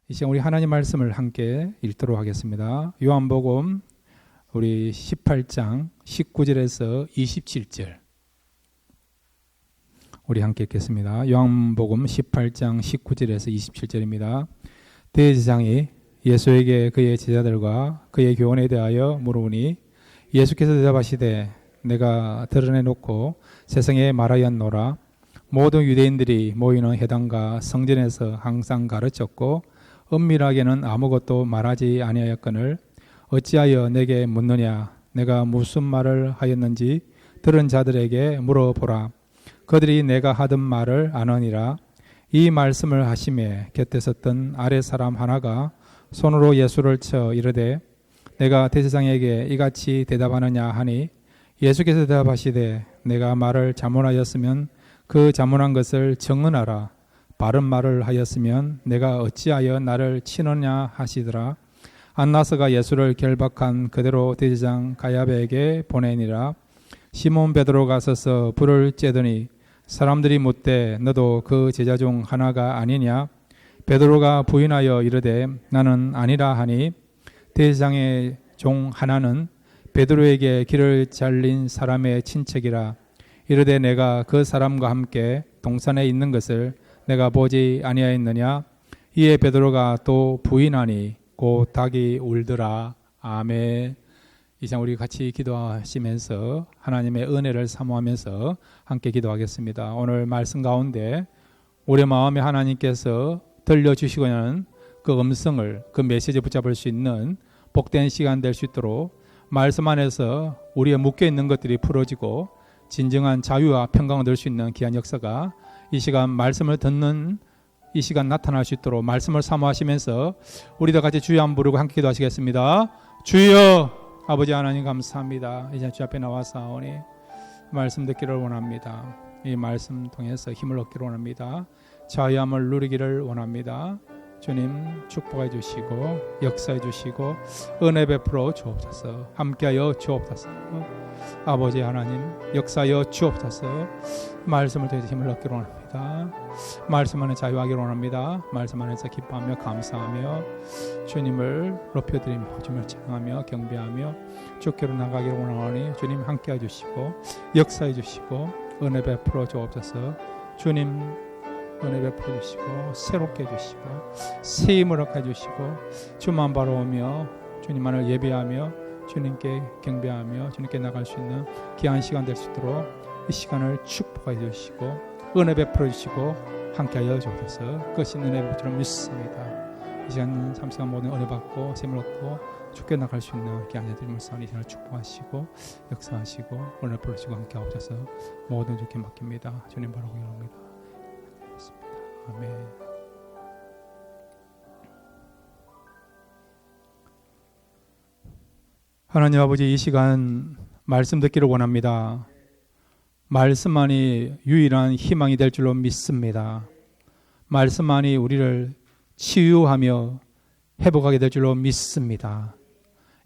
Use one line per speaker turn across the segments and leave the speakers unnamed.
이 시간 우리 하나님 말씀을 함께 읽도록 하겠습니다. 요한복음 우리 18장 19절에서 27절 우리 함께 읽겠습니다. 요한복음 18장 19절에서 27절입니다. 대제사장이 예수에게 그의 제자들과 그의 교훈에 대하여 물으니 예수께서 대답하시되 내가 드러내놓고 세상에 말하였노라. 모든 유대인들이 모이는 회당과 성전에서 항상 가르쳤고 은밀하게는 아무것도 말하지 아니하였거늘 어찌하여 내게 묻느냐. 내가 무슨 말을 하였는지 들은 자들에게 물어보라. 그들이 내가 하던 말을 아느니라. 이 말씀을 하시매 곁에 섰던 아랫 사람 하나가 손으로 예수를 쳐 이르되 내가 대제사장에게 이같이 대답하느냐 하니 예수께서 대답하시되 내가 말을 잘못하였으면 그 잘못한 것을 정언하라. 바른 말을 하였으면 내가 어찌하여 나를 치느냐 하시더라. 안나스가 예수를 결박한 그대로 대제사장 가야바에게 보내니라. 시몬 베드로가 서서 불을 쬐더니 사람들이 묻되 너도 그 제자 중 하나가 아니냐. 베드로가 부인하여 이르되 나는 아니라 하니 대제사장의 종 하나는 베드로에게 길을 잘린 사람의 친척이라. 이르되 내가 그 사람과 함께 동산에 있는 것을 내가 보지 아니하였느냐. 이에 베드로가 또 부인하니 곧 닭이 울더라. 아멘. 이상 우리 같이 기도하시면서 하나님의 은혜를 사모하면서 함께 기도하겠습니다. 오늘 말씀 가운데 우리 마음에 하나님께서 들려주시고자 하는 그 음성을, 그 메시지 붙잡을 수 있는 복된 시간 될 수 있도록 말씀 안에서 우리의 묶여있는 것들이 풀어지고 진정한 자유와 평강을 얻을 수 있는 귀한 역사가 이 시간 말씀을 듣는 이 시간 나타날 수 있도록 말씀을 사모하시면서 우리도 같이 주여 한번 부르고 함께 기도하시겠습니다. 주여 아버지 하나님 감사합니다. 이제 주 앞에 나와사오니 말씀 듣기를 원합니다. 이 말씀 통해서 힘을 얻기를 원합니다. 자유함을 누리기를 원합니다. 주님 축복해 주시고 역사해 주시고 은혜 베풀어 주옵소서. 함께하여 주옵소서. 아버지 하나님 역사하여 주옵소서. 말씀을 통해서 힘을 얻기를 원합니다. 말씀 안에 자유하기를 원합니다. 말씀 안에서 기뻐하며 감사하며 주님을 높여드리며 주님을 찬양하며 경배하며 주께로 나가기를 원하오니 주님 함께해 주시고 역사해 주시고 은혜 베풀어 주옵소서. 주님 은혜 베풀어 주시고 새롭게 해주시고 새 힘을 얻게 해주시고 주만 바라오며 주님만을 예배하며 주님께 경배하며 주님께 나갈 수 있는 귀한 시간 될 수 있도록 이 시간을 축복해 주시고 은혜 베풀어 주시고 함께하여 주옵소서. 끝이 있는 은혜 베풀어 믿습니다. 이 시간 3시간 모든 은혜 받고 샘을 얻고 주께 나갈 수 있는 귀한 자들의 물상 이 시간을 축복하시고 역사하시고 은혜 베풀어 주시고 함께하옵소서. 모든 주께 맡깁니다. 주님 바라고 기도합니다. 아멘. 하나님 아버지 이 시간 말씀 듣기를 원합니다. 말씀만이 유일한 희망이 될 줄로 믿습니다. 말씀만이 우리를 치유하며 회복하게 될 줄로 믿습니다.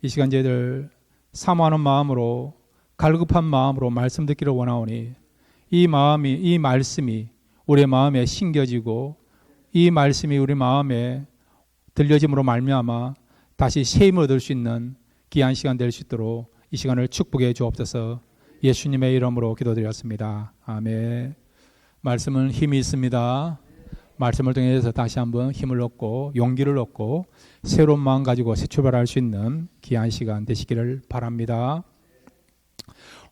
이 시간 저희들 사모하는 마음으로 갈급한 마음으로 말씀 듣기를 원하오니 이 말씀이 우리의 마음에 심겨지고 이 말씀이 우리 마음에 들려짐으로 말미암아 다시 새 힘을 얻을 수 있는 귀한 시간 될 수 있도록 이 시간을 축복해 주옵소서. 예수님의 이름으로 기도드렸습니다. 아멘. 말씀은 힘이 있습니다. 말씀을 통해서 다시 한번 힘을 얻고 용기를 얻고 새로운 마음 가지고 새 출발할 수 있는 귀한 시간 되시기를 바랍니다.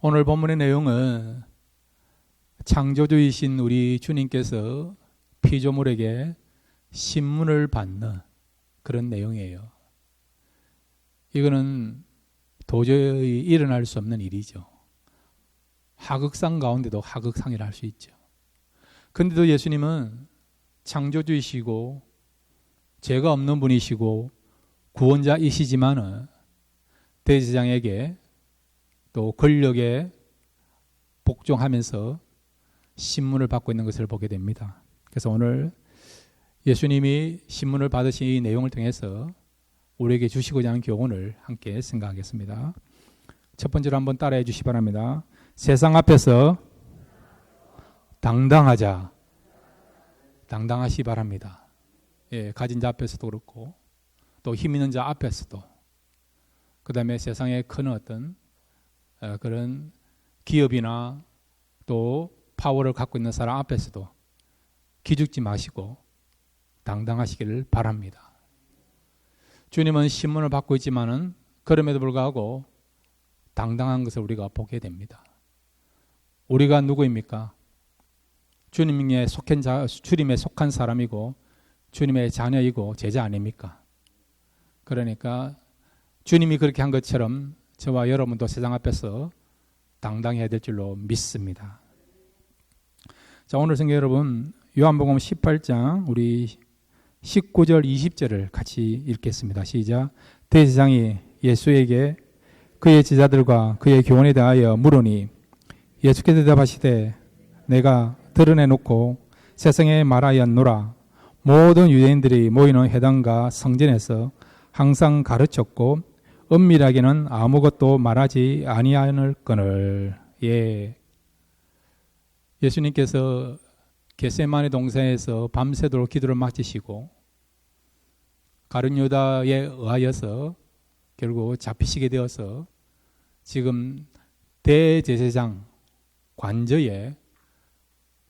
오늘 본문의 내용은 창조주이신 우리 주님께서 피조물에게 신문을 받는 그런 내용이에요. 이거는 도저히 일어날 수 없는 일이죠. 하극상 가운데도 하극상이라 할 수 있죠. 그런데도 예수님은 창조주이시고 죄가 없는 분이시고 구원자이시지만은 대제사장에게 또 권력에 복종하면서 신문을 받고 있는 것을 보게 됩니다. 그래서 오늘 예수님이 신문을 받으신 이 내용을 통해서 우리에게 주시고자 하는 교훈을 함께 생각하겠습니다. 첫 번째로 한번 따라해 주시기 바랍니다. 세상 앞에서 당당하자. 당당하시 바랍니다. 가진 자 앞에서도 그렇고 또 힘 있는 자 앞에서도 그 다음에 세상에 큰 어떤 그런 기업이나 또 파워를 갖고 있는 사람 앞에서도 기죽지 마시고 당당하시기를 바랍니다. 주님은 신문을 받고 있지만은 그럼에도 불구하고 당당한 것을 우리가 보게 됩니다. 우리가 누구입니까? 주님에 속한 사람이고 주님의 자녀이고 제자 아닙니까? 그러니까 주님이 그렇게 한 것처럼 저와 여러분도 세상 앞에서 당당해야 될 줄로 믿습니다. 자, 오늘 성경 여러분 요한복음 18장 우리 19절 20절을 같이 읽겠습니다. 시작. 대제사장이 예수에게 그의 제자들과 그의 교훈에 대하여 물으니 예수께서 대답하시되 내가 드러내놓고 세상에 말하였노라. 모든 유대인들이 모이는 회당과 성전에서 항상 가르쳤고 은밀하게는 아무것도 말하지 아니하거늘. 예수님께서 겟세마네 동산에서 밤새도록 기도를 마치시고 가룟 유다에 의하여서 결국 잡히시게 되어서 지금 대제사장 관저에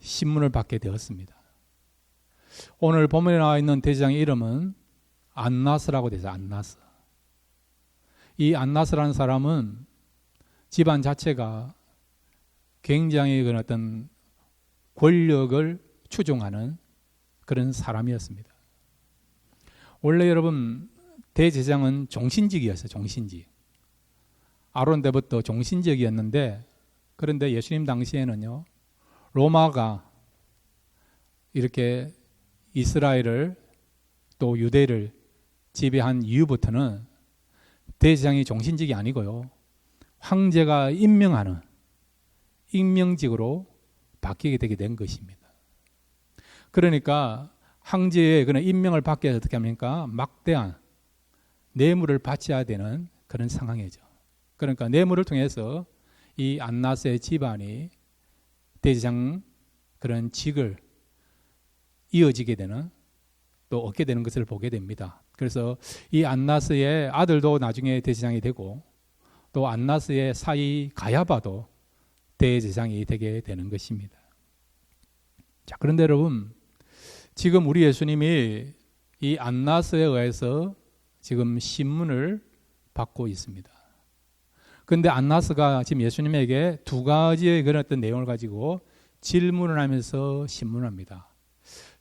신문을 받게 되었습니다. 오늘 본문에 나와 있는 대제사장의 이름은 안나스라고 되죠. 안나스. 이 안나스라는 사람은 집안 자체가 굉장히 그런 어떤 권력을 추종하는 그런 사람이었습니다. 원래 여러분 대제사장은 종신직이었어요. 종신직. 아론 때부터 종신직이었는데 그런데 예수님 당시에는요. 로마가 이렇게 이스라엘을 또 유대를 지배한 이후부터는 대제사장이 종신직이 아니고요. 황제가 임명하는 임명직으로 바뀌게 되게 된 것입니다. 그러니까 황제의 그런 임명을 받기 위해서 어떻게 합니까? 막대한 뇌물을 바쳐야 되는 그런 상황이죠. 그러니까 뇌물을 통해서 이 안나스의 집안이 대제사장 그런 직을 이어지게 되는 또 얻게 되는 것을 보게 됩니다. 그래서 이 안나스의 아들도 나중에 대제사장이 되고 또 안나스의 사위 가야바도 대제사장이 되게 되는 것입니다. 자, 그런데 여러분 지금 우리 예수님이 이 안나스에 의해서 지금 신문을 받고 있습니다. 그런데 안나스가 지금 예수님에게 두 가지의 그런 어떤 내용을 가지고 질문을 하면서 신문합니다.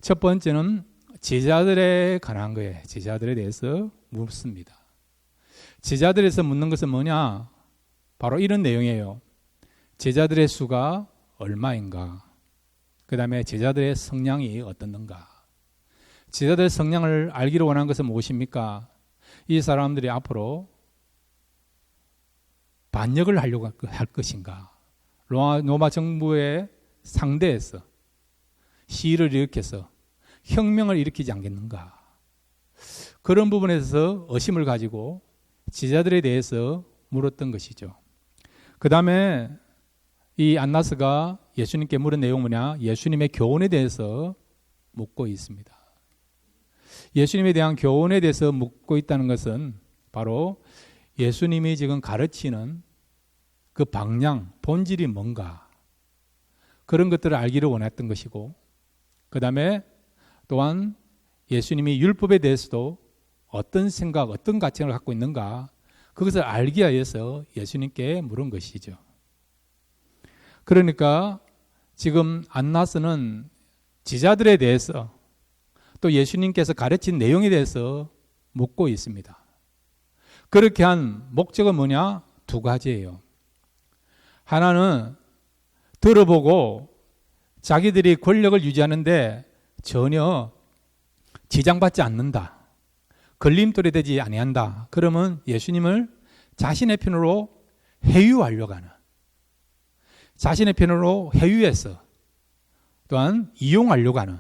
첫 번째는 제자들에 관한 거예요. 제자들에 대해서 묻습니다. 제자들에서 묻는 것은 뭐냐? 바로 이런 내용이에요. 제자들의 수가 얼마인가? 그 다음에 제자들의 성량이 어떻는가? 제자들의 성량을 알기를 원하는 것은 무엇입니까? 이 사람들이 앞으로 반역을 하려고 할 것인가? 로마 정부의 상대에서 시위를 일으켜서 혁명을 일으키지 않겠는가? 그런 부분에서 의심을 가지고 제자들에 대해서 물었던 것이죠. 그 다음에 이 안나스가 예수님께 물은 내용은 뭐냐? 예수님의 교훈에 대해서 묻고 있습니다. 예수님에 대한 교훈에 대해서 묻고 있다는 것은 바로 예수님이 지금 가르치는 그 방향, 본질이 뭔가 그런 것들을 알기를 원했던 것이고 그 다음에 또한 예수님이 율법에 대해서도 어떤 생각, 어떤 가치를 갖고 있는가 그것을 알기 위해서 예수님께 물은 것이죠. 그러니까 지금 안나스는 제자들에 대해서 또 예수님께서 가르친 내용에 대해서 묻고 있습니다. 그렇게 한 목적은 뭐냐? 두 가지예요. 하나는 들어보고 자기들이 권력을 유지하는데 전혀 지장받지 않는다. 걸림돌이 되지 아니한다. 그러면 예수님을 자신의 편으로 회유하려고 하는, 자신의 편으로 회유해서 또한 이용하려고 하는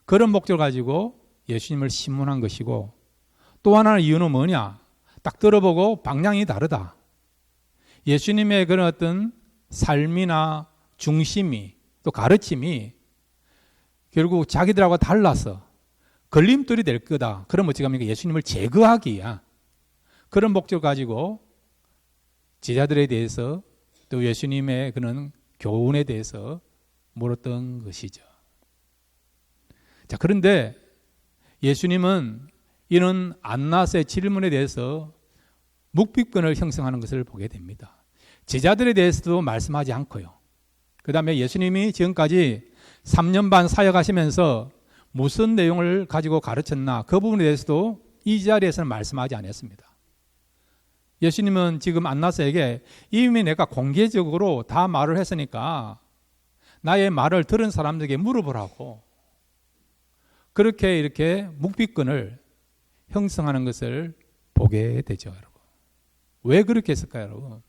그런 목적을 가지고 예수님을 신문한 것이고, 또 하나의 이유는 뭐냐? 딱 들어보고 방향이 다르다. 예수님의 그런 어떤 삶이나 중심이 또 가르침이 결국 자기들하고 달라서 걸림돌이 될 거다. 그럼 어찌 합니까? 예수님을 제거하기야. 그런 목적을 가지고 제자들에 대해서 또 예수님의 그런 교훈에 대해서 물었던 것이죠. 자, 그런데 예수님은 이런 안나스의 질문에 대해서 묵비권을 형성하는 것을 보게 됩니다. 제자들에 대해서도 말씀하지 않고요. 그 다음에 예수님이 지금까지 3년 반 사역하시면서 무슨 내용을 가지고 가르쳤나 그 부분에 대해서도 이 자리에서는 말씀하지 않았습니다. 예수님은 지금 안나스에게 이미 내가 공개적으로 다 말을 했으니까 나의 말을 들은 사람들에게 물어보라고 그렇게 이렇게 묵비권을 형성하는 것을 보게 되죠, 여러분. 왜 그렇게 했을까요, 여러분?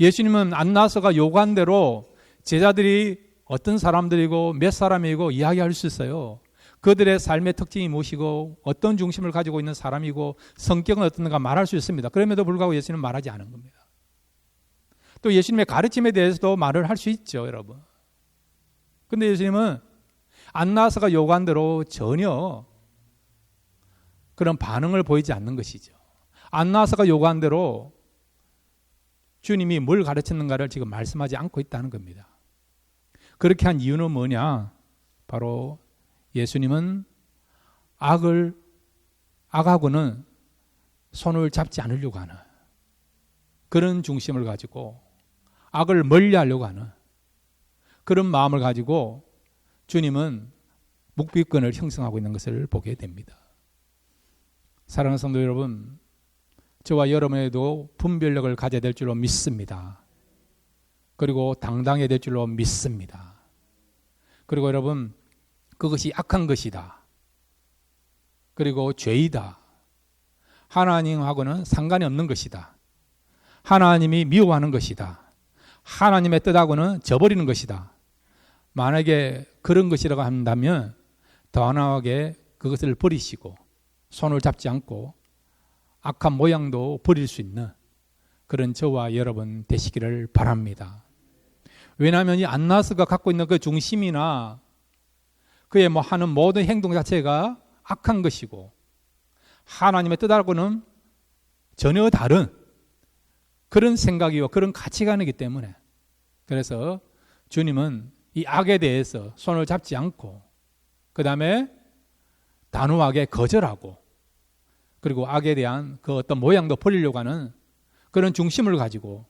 예수님은 안나스가 요구한 대로 제자들이 어떤 사람들이고 몇 사람이고 이야기할 수 있어요. 그들의 삶의 특징이 무엇이고 어떤 중심을 가지고 있는 사람이고 성격은 어떤가 말할 수 있습니다. 그럼에도 불구하고 예수님은 말하지 않은 겁니다. 또 예수님의 가르침에 대해서도 말을 할 수 있죠, 여러분. 근데 예수님은 안나스가 요구한 대로 전혀 그런 반응을 보이지 않는 것이죠. 안나스가 요구한 대로 주님이 뭘 가르쳤는가를 지금 말씀하지 않고 있다는 겁니다. 그렇게 한 이유는 뭐냐? 바로 예수님은 악하고는 손을 잡지 않으려고 하는 그런 중심을 가지고 악을 멀리하려고 하는 그런 마음을 가지고 주님은 묵비권을 형성하고 있는 것을 보게 됩니다. 사랑하는 성도 여러분, 저와 여러분에도 분별력을 가져야 될 줄로 믿습니다. 그리고 당당해야 될 줄로 믿습니다. 그리고 여러분, 그것이 악한 것이다. 그리고 죄이다. 하나님하고는 상관이 없는 것이다. 하나님이 미워하는 것이다. 하나님의 뜻하고는 저버리는 것이다. 만약에 그런 것이라고 한다면 단호하게 그것을 버리시고 손을 잡지 않고 악한 모양도 버릴 수 있는 그런 저와 여러분 되시기를 바랍니다. 왜냐하면 이 안나스가 갖고 있는 그 중심이나 그의 하는 모든 행동 자체가 악한 것이고 하나님의 뜻하고는 전혀 다른 그런 생각이고 그런 가치관이기 때문에 그래서 주님은 이 악에 대해서 손을 잡지 않고 그 다음에 단호하게 거절하고 그리고 악에 대한 그 어떤 모양도 버리려고 하는 그런 중심을 가지고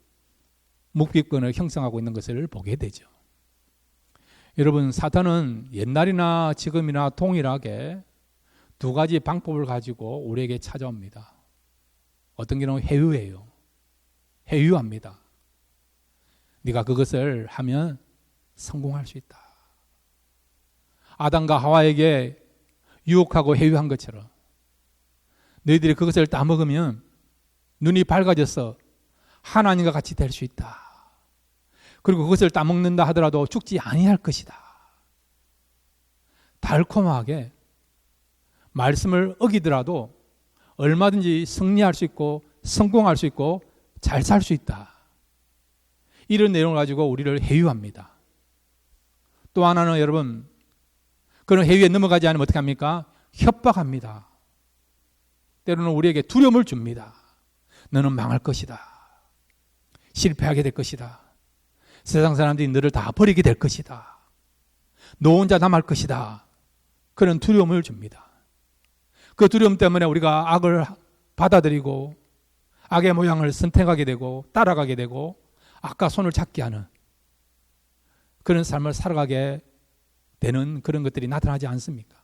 묵비권을 형성하고 있는 것을 보게 되죠. 여러분, 사탄은 옛날이나 지금이나 동일하게 두 가지 방법을 가지고 우리에게 찾아옵니다. 어떤 경우는 회유해요. 회유합니다. 네가 그것을 하면 성공할 수 있다. 아담과 하와에게 유혹하고 회유한 것처럼 너희들이 그것을 따먹으면 눈이 밝아져서 하나님과 같이 될 수 있다. 그리고 그것을 따먹는다 하더라도 죽지 아니할 것이다. 달콤하게 말씀을 어기더라도 얼마든지 승리할 수 있고 성공할 수 있고 잘 살 수 있다. 이런 내용을 가지고 우리를 회유합니다. 또 하나는 여러분, 그런 회유에 넘어가지 않으면 어떻게 합니까? 협박합니다. 때로는 우리에게 두려움을 줍니다. 너는 망할 것이다. 실패하게 될 것이다. 세상 사람들이 너를 다 버리게 될 것이다. 너 혼자 남을 것이다. 그런 두려움을 줍니다. 그 두려움 때문에 우리가 악을 받아들이고 악의 모양을 선택하게 되고 따라가게 되고 악과 손을 잡게 하는 그런 삶을 살아가게 되는 그런 것들이 나타나지 않습니까?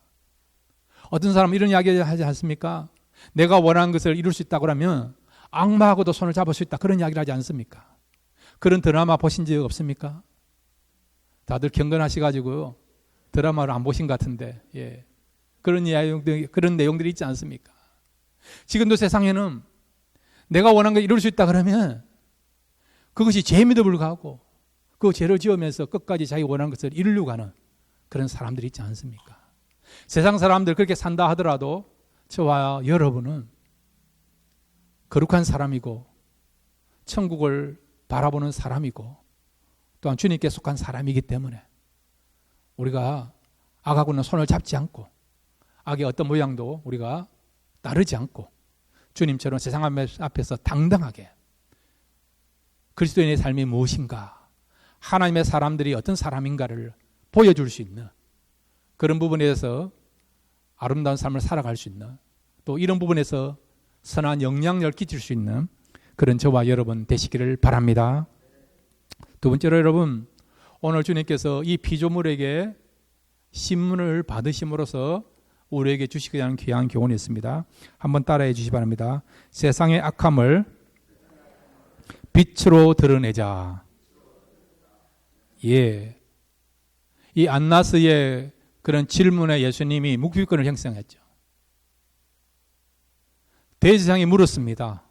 어떤 사람은 이런 이야기 하지 않습니까? 내가 원하는 것을 이룰 수 있다고 하면 악마하고도 손을 잡을 수 있다. 그런 이야기를 하지 않습니까? 그런 드라마 보신 적 없습니까? 다들 경건하셔가지고 드라마를 안 보신 것 같은데, 예. 그런 내용들이 있지 않습니까? 지금도 세상에는 내가 원하는 걸 이룰 수 있다 그러면 그것이 죄임에도 불구하고 그 죄를 지으면서 끝까지 자기 원하는 것을 이루려고 하는 그런 사람들이 있지 않습니까? 세상 사람들 그렇게 산다 하더라도 저와 여러분은 거룩한 사람이고 천국을 바라보는 사람이고 또한 주님께 속한 사람이기 때문에 우리가 악하고는 손을 잡지 않고 악의 어떤 모양도 우리가 따르지 않고 주님처럼 세상 앞에서 당당하게 그리스도인의 삶이 무엇인가, 하나님의 사람들이 어떤 사람인가를 보여줄 수 있는 그런 부분에서 아름다운 삶을 살아갈 수 있는, 또 이런 부분에서 선한 영향력을 끼칠 수 있는 그런 저와 여러분 되시기를 바랍니다. 두 번째로 여러분, 오늘 주님께서 이 피조물에게 신문을 받으심으로써 우리에게 주시고자 하는 귀한 교훈이 있습니다. 한번 따라해 주시기 바랍니다. 세상의 악함을 빛으로 드러내자. 예. 이 안나스의 그런 질문에 예수님이 묵비권을 형성했죠. 대제사장이 물었습니다.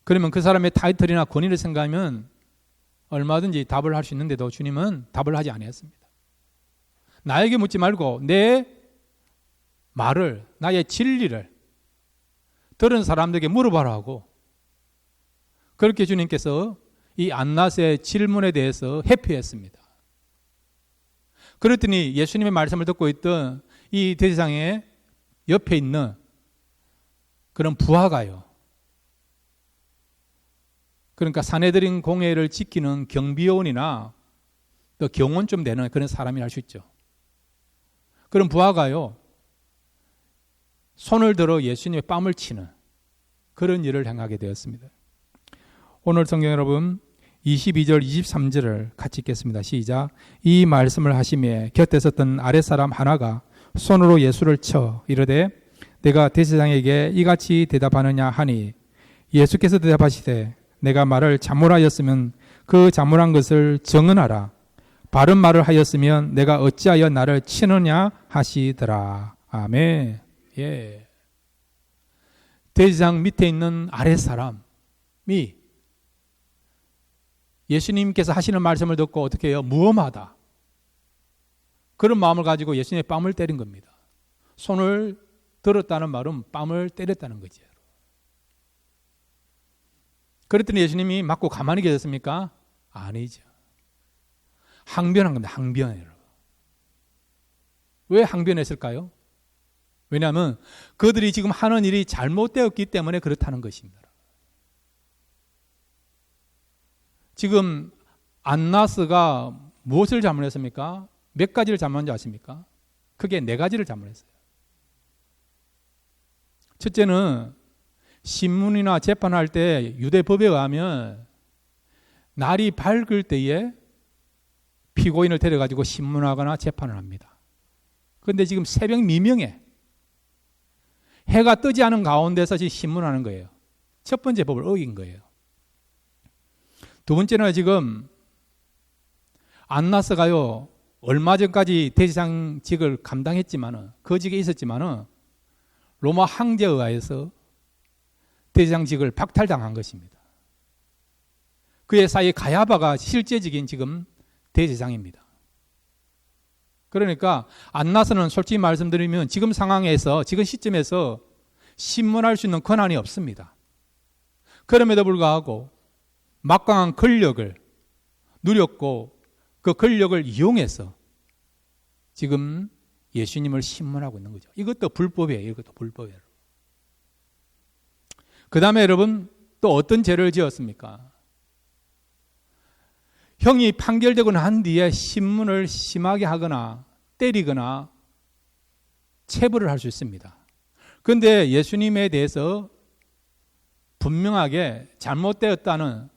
그러면 그 사람의 타이틀이나 권위를 생각하면 얼마든지 답을 할 수 있는데도 주님은 답을 하지 않았습니다. 나에게 묻지 말고 내 말을, 나의 진리를 들은 사람들에게 물어봐라고, 그렇게 주님께서 이 안나스의 질문에 대해서 회피했습니다. 그랬더니 예수님의 말씀을 듣고 있던 이 대제사장의 옆에 있는 그런 부하가요, 그러니까 산헤드린 공회를 지키는 경비원이나 또 경원 좀 되는 그런 사람이 할 수 있죠. 그런 부하가요, 손을 들어 예수님의 뺨을 치는 그런 일을 행하게 되었습니다. 오늘 성경 여러분 22절 23절을 같이 읽겠습니다. 시작. 이 말씀을 하시매 곁에 섰던 아랫사람 하나가 손으로 예수를 쳐 이르되 내가 대제사장에게 이같이 대답하느냐 하니 예수께서 대답하시되 내가 말을 잘못하였으면 그 잘못한 것을 정언하라. 바른 말을 하였으면 내가 어찌하여 나를 치느냐 하시더라. 아멘. 예. 대제사장 밑에 있는 아랫사람이 예수님께서 하시는 말씀을 듣고 어떻게 해요? 무엄하다. 그런 마음을 가지고 예수님의 뺨을 때린 겁니다. 손을 들었다는 말은 뺨을 때렸다는 거죠. 그랬더니 예수님이 맞고 가만히 계셨습니까? 아니죠. 항변한 겁니다. 항변해요. 왜 항변했을까요? 왜냐하면 그들이 지금 하는 일이 잘못되었기 때문에 그렇다는 것입니다. 지금 안나스가 무엇을 잘못했습니까? 몇 가지를 잘못한지 아십니까? 크게 4가지를 잘못했어요. 첫째는 신문이나 재판할 때 유대법에 의하면 날이 밝을 때에 피고인을 데려가지고 신문하거나 재판을 합니다. 그런데 지금 새벽 미명에 해가 뜨지 않은 가운데서 지금 신문하는 거예요. 첫 번째 법을 어긴 거예요. 두 번째는 지금 안나스가요, 얼마 전까지 대제사장직을 감당했지만은, 그 직에 있었지만은 로마 황제에 의해서 대제사장직을 박탈당한 것입니다. 그의 사이 가야바가 실제직인 지금 대제사장입니다. 그러니까 안나스는 솔직히 말씀드리면 지금 상황에서, 지금 시점에서 신문할 수 있는 권한이 없습니다. 그럼에도 불구하고 막강한 권력을 누렸고 그 권력을 이용해서 지금 예수님을 신문하고 있는 거죠. 이것도 불법이에요. 이것도 불법이에요. 그 다음에 여러분 또 어떤 죄를 지었습니까? 형이 판결되고 난 뒤에 신문을 심하게 하거나 때리거나 체벌을 할 수 있습니다. 그런데 예수님에 대해서 분명하게 잘못되었다는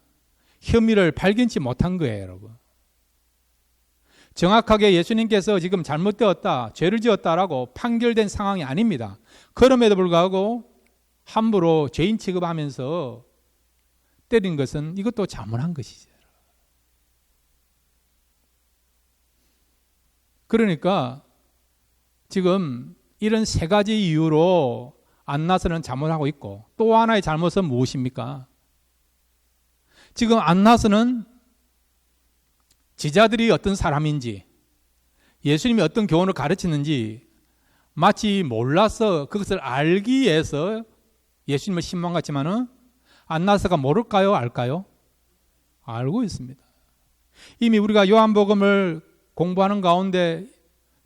혐의를 발견치 못한 거예요, 여러분. 정확하게 예수님께서 지금 잘못되었다, 죄를 지었다라고 판결된 상황이 아닙니다. 그럼에도 불구하고 함부로 죄인 취급하면서 때린 것은 이것도 잘못한 것이죠. 그러니까 지금 이런 3가지 이유로 안나스는 잘못하고 있고, 또 하나의 잘못은 무엇입니까? 지금 안나스는 제자들이 어떤 사람인지, 예수님이 어떤 교훈을 가르치는지 마치 몰라서 그것을 알기 위해서 예수님을 신문 같지만은 안나스가 모를까요? 알까요? 알고 있습니다. 이미 우리가 요한복음을 공부하는 가운데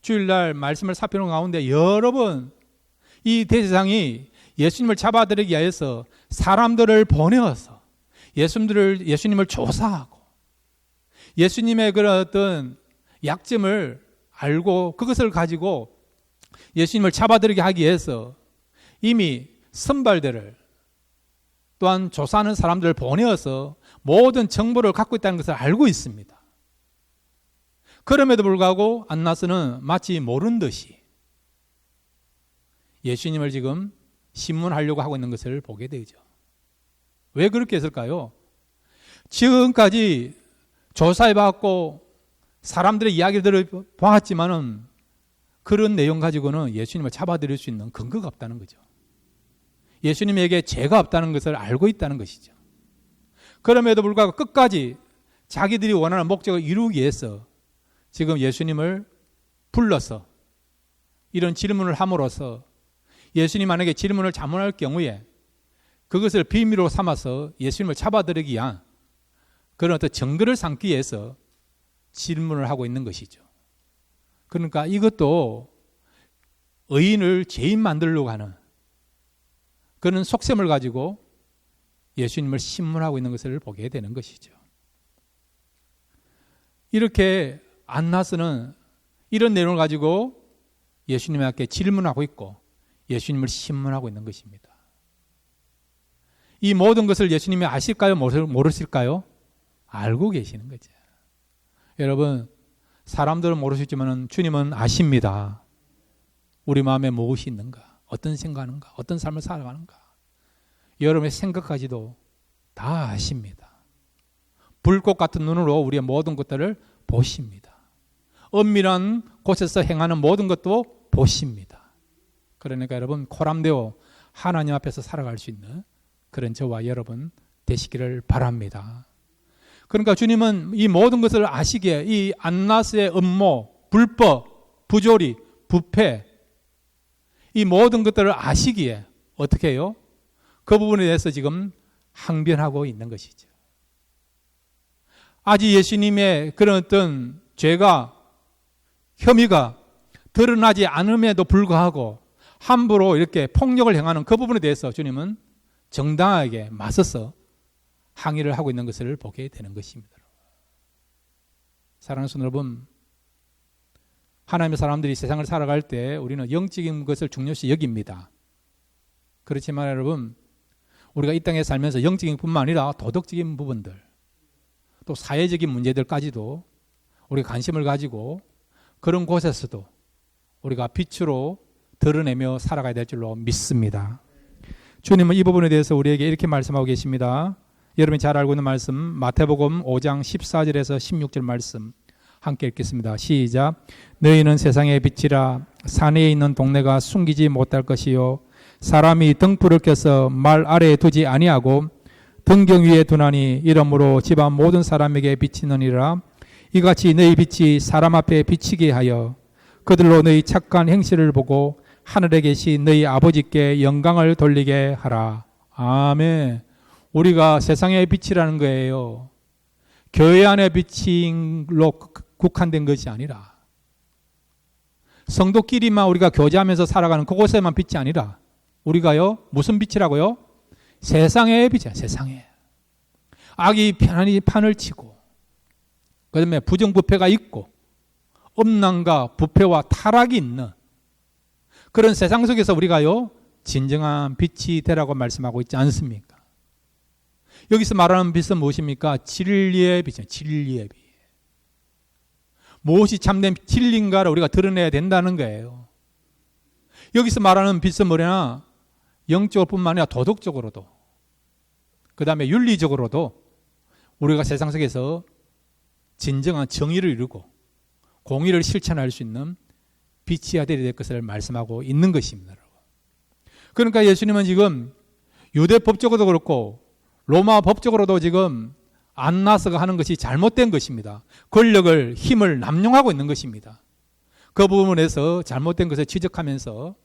주일날 말씀을 살펴보는 가운데 여러 번 이 대제사장이 예수님을 잡아들이기 위해서 사람들을 보내어서 예수님을 조사하고 예수님의 그런 어떤 약점을 알고 그것을 가지고 예수님을 잡아들이게 하기 위해서 이미 선발대를 또한 조사하는 사람들을 보내어서 모든 정보를 갖고 있다는 것을 알고 있습니다. 그럼에도 불구하고 안나스는 마치 모른 듯이 예수님을 지금 신문하려고 하고 있는 것을 보게 되죠. 왜 그렇게 했을까요? 지금까지 조사해봤고 사람들의 이야기를 들어봤지만은 그런 내용 가지고는 예수님을 잡아들일 수 있는 근거가 없다는 거죠. 예수님에게 죄가 없다는 것을 알고 있다는 것이죠. 그럼에도 불구하고 끝까지 자기들이 원하는 목적을 이루기 위해서 지금 예수님을 불러서 이런 질문을 함으로써 예수님 만약에 질문을 잘못할 경우에 그것을 비밀로 삼아서 예수님을 잡아들이기 위한 그런 어떤 증거를 삼기 위해서 질문을 하고 있는 것이죠. 그러니까 이것도 의인을 죄인 만들려고 하는 그런 속셈을 가지고 예수님을 신문하고 있는 것을 보게 되는 것이죠. 이렇게 안나스는 이런 내용을 가지고 예수님께 질문하고 있고 예수님을 신문하고 있는 것입니다. 이 모든 것을 예수님이 아실까요? 모르실까요? 알고 계시는 거죠. 여러분, 사람들은 모르시지만 주님은 아십니다. 우리 마음에 무엇이 있는가? 어떤 생각하는가? 어떤 삶을 살아가는가? 여러분의 생각까지도 다 아십니다. 불꽃 같은 눈으로 우리의 모든 것들을 보십니다. 은밀한 곳에서 행하는 모든 것도 보십니다. 그러니까 여러분 코람되어 하나님 앞에서 살아갈 수 있는 그런 저와 여러분 되시기를 바랍니다. 그러니까 주님은 이 모든 것을 아시기에 이 안나스의 음모, 불법, 부조리, 부패 이 모든 것들을 아시기에 어떻게 해요? 그 부분에 대해서 지금 항변하고 있는 것이죠. 아직 예수님의 그런 어떤 죄가 혐의가 드러나지 않음에도 불구하고 함부로 이렇게 폭력을 행하는 그 부분에 대해서 주님은 정당하게 맞서서 항의를 하고 있는 것을 보게 되는 것입니다. 사랑하는 성도 여러분, 하나님의 사람들이 세상을 살아갈 때 우리는 영적인 것을 중요시 여깁니다. 그렇지만 여러분, 우리가 이 땅에 살면서 영적인 뿐만 아니라 도덕적인 부분들 또 사회적인 문제들까지도 우리가 관심을 가지고 그런 곳에서도 우리가 빛으로 드러내며 살아가야 될 줄로 믿습니다. 주님은 이 부분에 대해서 우리에게 이렇게 말씀하고 계십니다. 여러분이 잘 알고 있는 말씀 마태복음 5장 14절에서 16절 말씀 함께 읽겠습니다. 시작. 너희는 세상의 빛이라. 산에 있는 동네가 숨기지 못할 것이요 사람이 등불을 켜서 말 아래에 두지 아니하고 등경 위에 두나니 이러므로 집안 모든 사람에게 비치느니라. 이같이 너희 빛이 사람 앞에 비치게 하여 그들로 너희 착한 행실을 보고 하늘에 계신 너희 아버지께 영광을 돌리게 하라. 아멘. 우리가 세상의 빛이라는 거예요. 교회 안의 빛으로 국한된 것이 아니라 성도끼리만 우리가 교제하면서 살아가는 그곳에만 빛이 아니라 우리가요 무슨 빛이라고요? 세상의 빛이야. 세상에 악이 편안히 판을 치고 그 다음에 부정부패가 있고 음란과 부패와 타락이 있는 그런 세상 속에서 우리가요 진정한 빛이 되라고 말씀하고 있지 않습니까? 여기서 말하는 빛은 무엇입니까? 진리의 빛이에요. 진리의 빛. 무엇이 참된 진리인가를 우리가 드러내야 된다는 거예요. 여기서 말하는 빛은 뭐냐? 영적으로 뿐만 아니라 도덕적으로도 그 다음에 윤리적으로도 우리가 세상 속에서 진정한 정의를 이루고 공의를 실천할 수 있는 빛이어야 될 것을 말씀하고 있는 것입니다. 그러니까 예수님은 지금 유대 법적으로도 그렇고 로마 법적으로도 지금 안나스가 하는 것이 잘못된 것입니다. 권력을 힘을 남용하고 있는 것입니다. 그 부분에서 잘못된 것을 지적하면서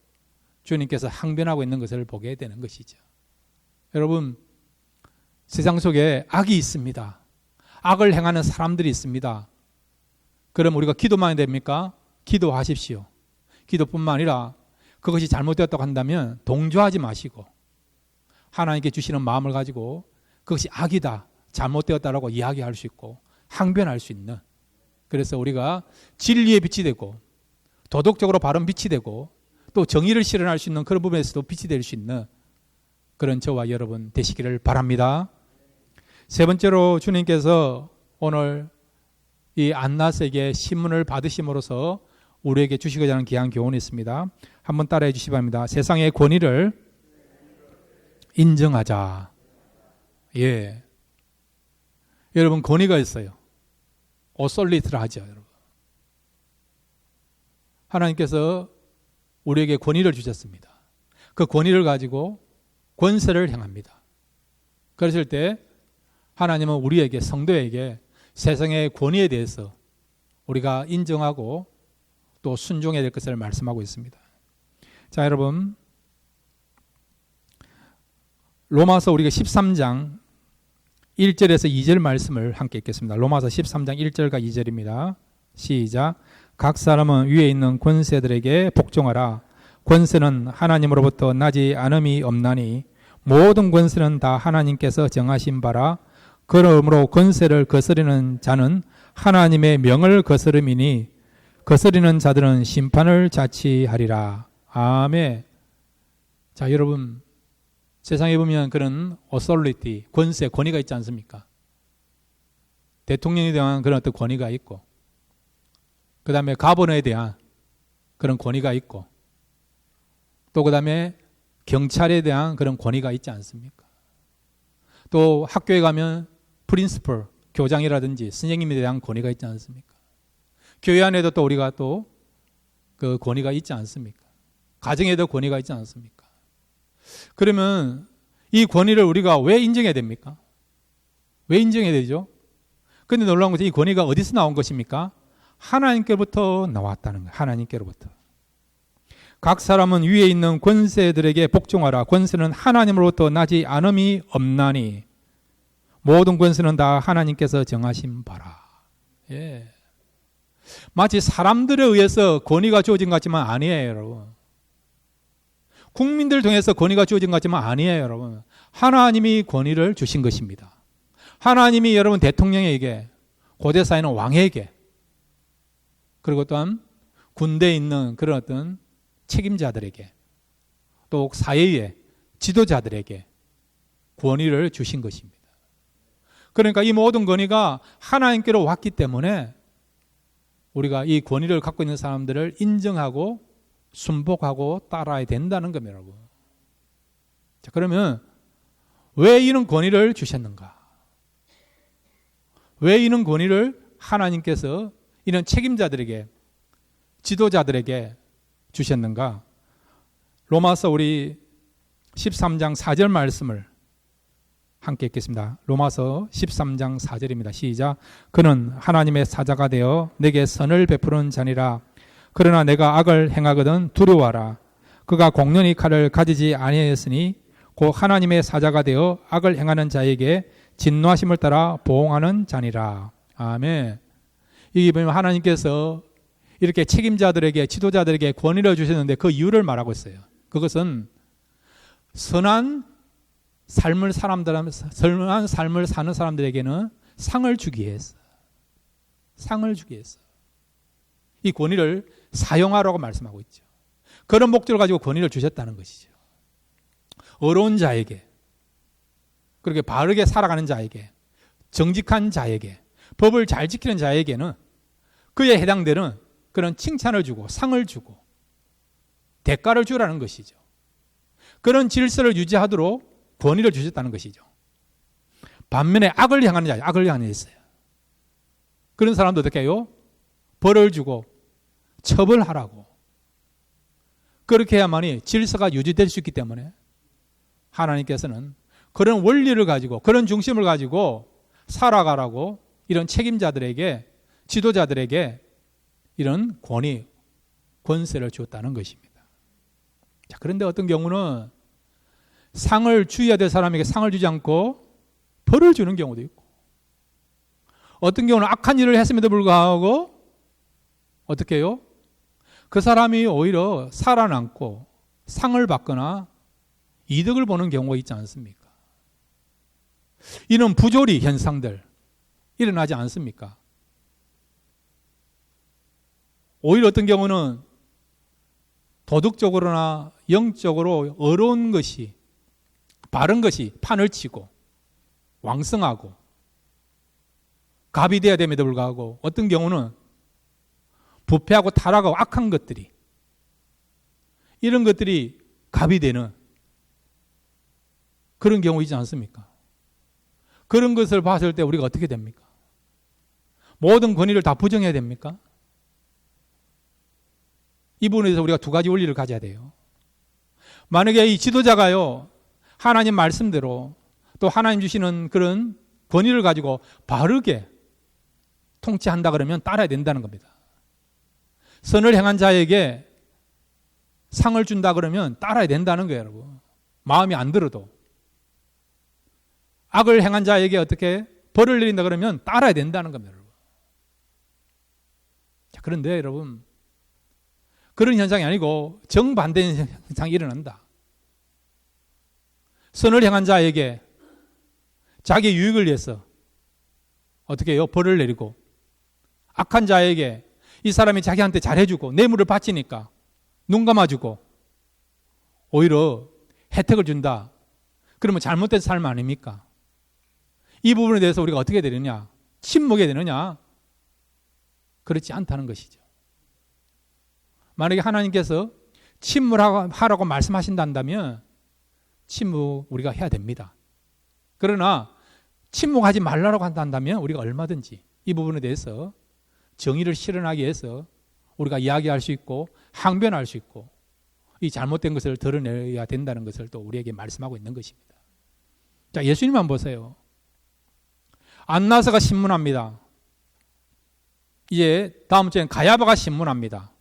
주님께서 항변하고 있는 것을 보게 되는 것이죠. 여러분 세상 속에 악이 있습니다. 악을 행하는 사람들이 있습니다. 그럼 우리가 기도만 해야 됩니까? 기도하십시오. 기도뿐만 아니라 그것이 잘못되었다고 한다면 동조하지 마시고 하나님께 주시는 마음을 가지고 그것이 악이다, 잘못되었다라고 이야기할 수 있고 항변할 수 있는, 그래서 우리가 진리의 빛이 되고 도덕적으로 바른 빛이 되고 또 정의를 실현할 수 있는 그런 부분에서도 빛이 될 수 있는 그런 저와 여러분 되시기를 바랍니다. 세 번째로 주님께서 오늘 이 안나스에게 신문을 받으심으로써 우리에게 주시고자 하는 귀한 교훈이 있습니다. 한번 따라해 주시기 바랍니다. 세상의 권위를 인정하자. 예. 여러분, 권위가 있어요. 오솔리트를 하죠, 여러분. 하나님께서 우리에게 권위를 주셨습니다. 그 권위를 가지고 권세를 행합니다. 그러실 때 하나님은 우리에게, 성도에게 세상의 권위에 대해서 우리가 인정하고 또 순종해야 될 것을 말씀하고 있습니다. 자, 여러분, 로마서 우리가 13장 1절에서 2절 말씀을 함께 읽겠습니다. 로마서 13장 1절과 2절입니다. 시작. 각 사람은 위에 있는 권세들에게 복종하라. 권세는 하나님으로부터 나지 않음이 없나니 모든 권세는 다 하나님께서 정하신 바라. 그러므로 권세를 거스르는 자는 하나님의 명을 거스름이니 거스르는 자들은 심판을 자취하리라. 아멘. 자, 여러분, 세상에 보면 그런 authority, 권세, 권위가 있지 않습니까? 대통령에 대한 그런 어떤 권위가 있고, 그 다음에 가버너에 대한 그런 권위가 있고, 또 그 다음에 경찰에 대한 그런 권위가 있지 않습니까? 또 학교에 가면 프린시플, 교장이라든지 선생님에 대한 권위가 있지 않습니까? 교회 안에도 또 우리가 또 그 권위가 있지 않습니까? 가정에도 권위가 있지 않습니까? 그러면 이 권위를 우리가 왜 인정해야 됩니까? 왜 인정해야 되죠? 그런데 놀라운 것은 이 권위가 어디서 나온 것입니까? 하나님께로부터 나왔다는 거예요. 하나님께로부터. 각 사람은 위에 있는 권세들에게 복종하라. 권세는 하나님으로부터 나지 않음이 없나니 모든 권세는 다 하나님께서 정하신 바라. 예. 마치 사람들에 의해서 권위가 주어진 것 같지만 아니에요, 여러분. 국민들 통해서 권위가 주어진 것 같지만 아니에요, 여러분. 하나님이 권위를 주신 것입니다. 하나님이 여러분 대통령에게, 고대사회는 왕에게, 그리고 또한 군대에 있는 그런 어떤 책임자들에게, 또 사회의 지도자들에게 권위를 주신 것입니다. 그러니까 이 모든 권위가 하나님께로 왔기 때문에 우리가 이 권위를 갖고 있는 사람들을 인정하고 순복하고 따라야 된다는 겁니다, 여러분. 자, 그러면 왜 이런 권위를 주셨는가? 왜 이런 권위를 하나님께서 이런 책임자들에게, 지도자들에게 주셨는가? 로마서 우리 13장 4절 말씀을 함께 읽겠습니다. 로마서 13장 4절입니다. 시작. 그는 하나님의 사자가 되어 내게 선을 베푸는 자니라. 그러나 내가 악을 행하거든 두려워하라. 그가 공연히 칼을 가지지 아니하였으니 곧 하나님의 사자가 되어 악을 행하는 자에게 진노하심을 따라 보응하는 자니라. 아멘. 이게 보면 하나님께서 이렇게 책임자들에게, 지도자들에게 권위를 주셨는데 그 이유를 말하고 있어요. 그것은 선한 삶을 사는 사람들에게는 상을 주기 위해서, 상을 주기 위해서 이 권위를 사용하라고 말씀하고 있죠. 그런 목적을 가지고 권위를 주셨다는 것이죠. 어려운 자에게, 그렇게 바르게 살아가는 자에게, 정직한 자에게, 법을 잘 지키는 자에게는 그에 해당되는 그런 칭찬을 주고 상을 주고 대가를 주라는 것이죠. 그런 질서를 유지하도록 권위를 주셨다는 것이죠. 반면에 악을 향하는 자, 악을 향하는 자 있어요. 그런 사람도 어떻게 해요? 벌을 주고 처벌하라고. 그렇게 해야만이 질서가 유지될 수 있기 때문에 하나님께서는 그런 원리를 가지고, 그런 중심을 가지고 살아가라고 이런 책임자들에게, 지도자들에게 이런 권위, 권세를 주었다는 것입니다. 자, 그런데 어떤 경우는 상을 주어야 될 사람에게 상을 주지 않고 벌을 주는 경우도 있고, 어떤 경우는 악한 일을 했음에도 불구하고 어떻게 해요? 그 사람이 오히려 살아남고 상을 받거나 이득을 보는 경우가 있지 않습니까? 이런 부조리 현상들 일어나지 않습니까? 오히려 어떤 경우는 도덕적으로나 영적으로 어려운 것이, 바른 것이 판을 치고 왕성하고 갑이 되어야 됨에도 불구하고 어떤 경우는 부패하고 타락하고 악한 것들이, 이런 것들이 갑이 되는 그런 경우 있지 않습니까? 그런 것을 봤을 때 우리가 어떻게 됩니까? 모든 권위를 다 부정해야 됩니까? 이 부분에서 우리가 두 가지 원리를 가져야 돼요. 만약에 이 지도자가요, 하나님 말씀대로 또 하나님 주시는 그런 권위를 가지고 바르게 통치한다 그러면 따라야 된다는 겁니다. 선을 행한 자에게 상을 준다 그러면 따라야 된다는 거예요, 여러분. 마음이 안 들어도. 악을 행한 자에게 어떻게 벌을 내린다 그러면 따라야 된다는 겁니다, 여러분. 자, 그런데 여러분, 그런 현상이 아니고 정반대의 현상이 일어난다. 선을 행한 자에게 자기의 유익을 위해서 어떻게 해요? 벌을 내리고, 악한 자에게 이 사람이 자기한테 잘해주고 뇌물을 바치니까 눈 감아주고 오히려 혜택을 준다. 그러면 잘못된 삶 아닙니까? 이 부분에 대해서 우리가 어떻게 되느냐? 침묵해야 되느냐? 그렇지 않다는 것이죠. 만약에 하나님께서 침묵하라고 말씀하신다면 침묵 우리가 해야 됩니다. 그러나 침묵하지 말라고 한다면 우리가 얼마든지 이 부분에 대해서 정의를 실현하기 위해서 우리가 이야기할 수 있고 항변할 수 있고 이 잘못된 것을 드러내야 된다는 것을 또 우리에게 말씀하고 있는 것입니다. 자, 예수님만 보세요. 안나서가 신문합니다. 이제 다음 주엔 가야바가 신문합니다.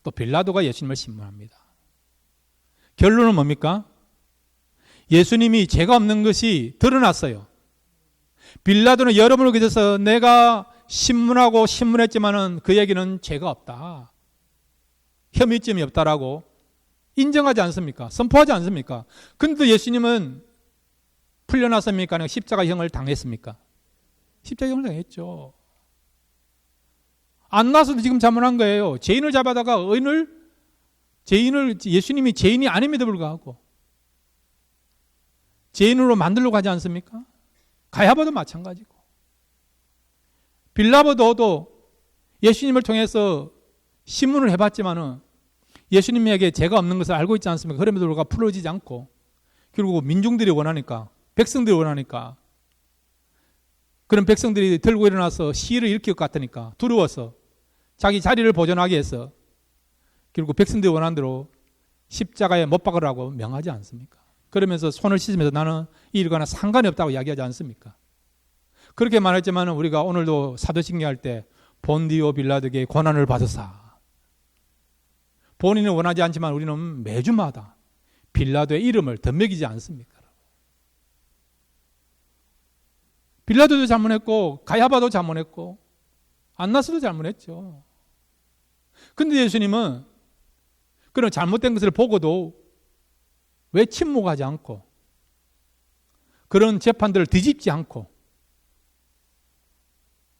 또 빌라도가 예수님을 신문합니다. 결론은 뭡니까? 예수님이 죄가 없는 것이 드러났어요. 빌라도는 여러분을 거쳐서 내가 신문하고 신문했지만은 그에게는 죄가 없다. 혐의점이 없다라고 인정하지 않습니까? 선포하지 않습니까? 근데 예수님은 풀려났습니까? 아니면 십자가형을 당했습니까? 십자가형을 당했죠. 안나서도 지금 자문한 거예요. 죄인을 잡아다가 죄인을 예수님이 죄인이 아님에도 불구하고 죄인으로 만들려고 하지 않습니까? 가야바도 마찬가지고 빌라도도 예수님을 통해서 신문을 해봤지만은 예수님에게 죄가 없는 것을 알고 있지 않습니까? 그럼에도 불구하고 풀어지지 않고 결국 민중들이 원하니까, 백성들이 원하니까, 그런 백성들이 들고 일어나서 시위를 일으킬 것 같으니까 두려워서 자기 자리를 보존하기 위해서 결국 백성들이 원하는 대로 십자가에 못 박으라고 명하지 않습니까? 그러면서 손을 씻으면서 나는 이 일과는 상관이 없다고 이야기하지 않습니까? 그렇게 말했지만 우리가 오늘도 사도신경 할 때 본디오 빌라도에게 고난을 받으사, 본인은 원하지 않지만 우리는 매주마다 빌라도의 이름을 덧먹이지 않습니까? 빌라도도 잘못했고 가야바도 잘못했고 안나스도 잘못했죠. 근데 예수님은 그런 잘못된 것을 보고도 왜 침묵하지 않고 그런 재판들을 뒤집지 않고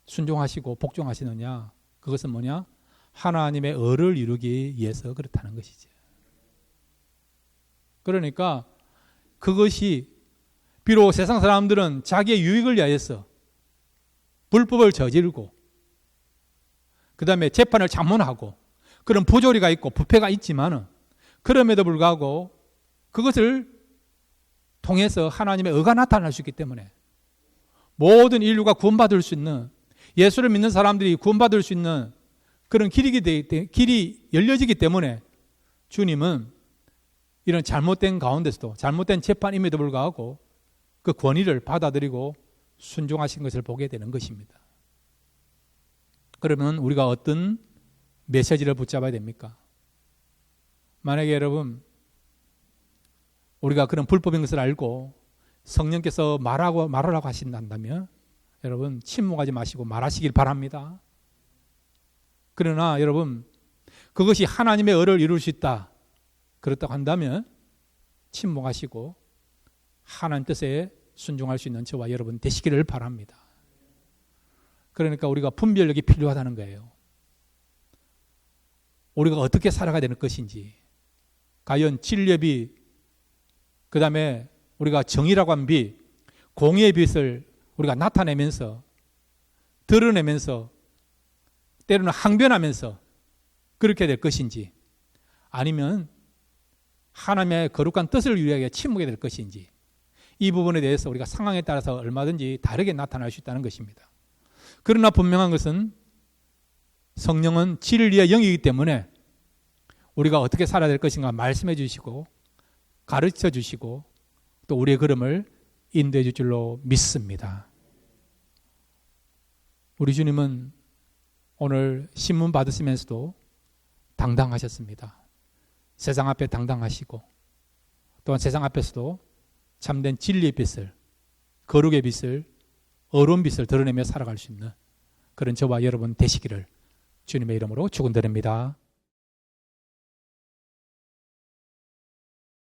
순종하시고 복종하시느냐? 그것은 뭐냐? 하나님의 의를 이루기 위해서 그렇다는 것이죠. 그러니까 그것이 비록 세상 사람들은 자기의 유익을 위해서 불법을 저지르고 그 다음에 재판을 잠문하고 그런 부조리가 있고 부패가 있지만은 그럼에도 불구하고 그것을 통해서 하나님의 의가 나타날 수 있기 때문에 모든 인류가 구원받을 수 있는, 예수를 믿는 사람들이 구원받을 수 있는 그런 길이 열려지기 때문에 주님은 이런 잘못된 가운데서도, 잘못된 재판임에도 불구하고 그 권위를 받아들이고 순종하신 것을 보게 되는 것입니다. 그러면 우리가 어떤 메시지를 붙잡아야 됩니까? 만약에 여러분 우리가 그런 불법인 것을 알고 성령께서 말하라고 하신다면 여러분 침묵하지 마시고 말하시길 바랍니다. 그러나 여러분 그것이 하나님의 의를 이룰 수 있다. 그렇다고 한다면 침묵하시고 하나님 뜻에 순종할 수 있는 저와 여러분 되시기를 바랍니다. 그러니까 우리가 분별력이 필요하다는 거예요. 우리가 어떻게 살아가야 되는 것인지, 과연 진리의 빛, 그 다음에 우리가 정의라고 한 빛, 공의의 빛을 우리가 나타내면서, 드러내면서, 때로는 항변하면서 그렇게 될 것인지, 아니면 하나님의 거룩한 뜻을 위하여 침묵해야 될 것인지, 이 부분에 대해서 우리가 상황에 따라서 얼마든지 다르게 나타날 수 있다는 것입니다. 그러나 분명한 것은 성령은 진리의 영이기 때문에 우리가 어떻게 살아야 될 것인가 말씀해 주시고 가르쳐 주시고 또 우리의 걸음을 인도해 줄 줄로 믿습니다. 우리 주님은 오늘 신문 받으시면서도 당당하셨습니다. 세상 앞에 당당하시고 또한 세상 앞에서도 참된 진리의 빛을, 거룩의 빛을, 어려운 빛을 드러내며 살아갈 수 있는 그런 저와 여러분 되시기를 주님의 이름으로 축원드립니다.